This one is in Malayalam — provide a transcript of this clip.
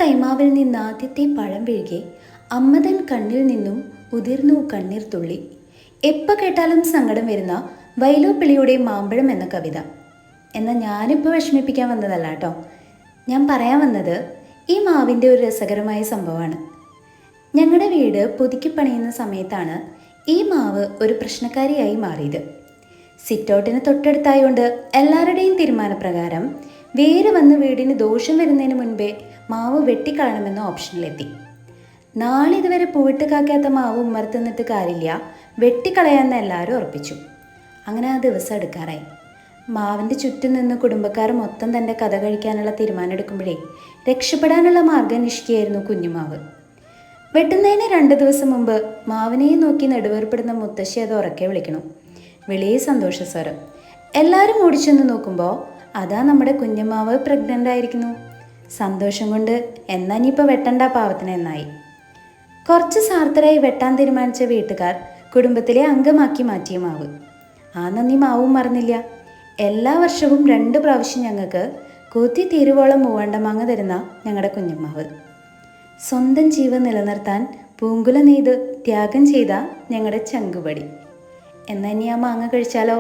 തൈമാവിൽ നിന്ന് ആദ്യത്തെ പഴം വീഴുകെ അമ്മതൻ കണ്ണിൽ നിന്നും ഉതിർന്നു കണ്ണീർ തുള്ളി. എപ്പോൾ കേട്ടാലും സങ്കടം വരുന്ന വൈലോപ്പിള്ളിയുടെ മാമ്പഴം എന്ന കവിത. എന്നാൽ ഞാനിപ്പോൾ വിഷമിപ്പിക്കാൻ വന്നതല്ല കേട്ടോ. ഞാൻ പറയാൻ വന്നത് ഈ മാവിൻ്റെ ഒരു രസകരമായ സംഭവമാണ്. ഞങ്ങളുടെ വീട് പുതുക്കി പണിയുന്ന സമയത്താണ് ഈ മാവ് ഒരു പ്രശ്നക്കാരിയായി മാറിയത്. സിറ്റൗട്ടിന് തൊട്ടടുത്തായതുകൊണ്ട് എല്ലാവരുടെയും തീരുമാനപ്രകാരം വേര് വന്ന് വീടിന് ദോഷം വരുന്നതിന് മുൻപേ മാവ് വെട്ടിക്കളയണമെന്ന ഓപ്ഷനിലെത്തി. നാളിതുവരെ പൂവിട്ട് കാക്കാത്ത മാവ് ഉമ്മർത്ത് നിന്നിട്ട് കാര്യമില്ല, വെട്ടിക്കളയാമെന്ന് എല്ലാവരും ഉറപ്പിച്ചു. അങ്ങനെ ആ ദിവസം എടുക്കാറായി. മാവിൻ്റെ ചുറ്റും നിന്ന് കുടുംബക്കാർ മൊത്തം തൻ്റെ കഥ കഴിക്കാനുള്ള തീരുമാനം എടുക്കുമ്പോഴേ രക്ഷപ്പെടാനുള്ള മാർഗം അന്വേഷിക്കുകയായിരുന്നു കുഞ്ഞുമാവ്. വെട്ടുന്നതിന് 2 ദിവസം മുമ്പ് മാവിനെയും നോക്കി നെടുവേർപ്പെടുന്ന മുത്തശ്ശി അത് ഉറക്കെ വിളിക്കണം. വലിയ സന്തോഷസ്വരം. എല്ലാവരും ഓടിച്ചെന്ന് നോക്കുമ്പോൾ അതാ നമ്മുടെ കുഞ്ഞുമാവ് പ്രഗ്നൻ്റ് ആയിരിക്കുന്നു. സന്തോഷം കൊണ്ട് എന്നാ ഇനിയിപ്പോൾ വെട്ടണ്ട പാവത്തിന് എന്നായി. കുറച്ച് സാർത്ഥരായി വെട്ടാൻ തീരുമാനിച്ച വീട്ടുകാർ കുടുംബത്തിലെ അംഗമാക്കി മാറ്റിയ മാവ്. ആ നന്ദി മാവും മറന്നില്ല. എല്ലാ വർഷവും 2 പ്രാവശ്യം ഞങ്ങൾക്ക് കൊത്തി തീരുവോളം മൂവാണ്ടമാങ്ങ തരുന്ന ഞങ്ങളുടെ കുഞ്ഞമ്മാവ്. സ്വന്തം ജീവൻ നിലനിർത്താൻ പൂങ്കുല നെയ്ത് ത്യാഗം ചെയ്ത ഞങ്ങളുടെ ചങ്കുപടി. എന്നാ ഇനി ആ മാങ്ങ കഴിച്ചാലോ?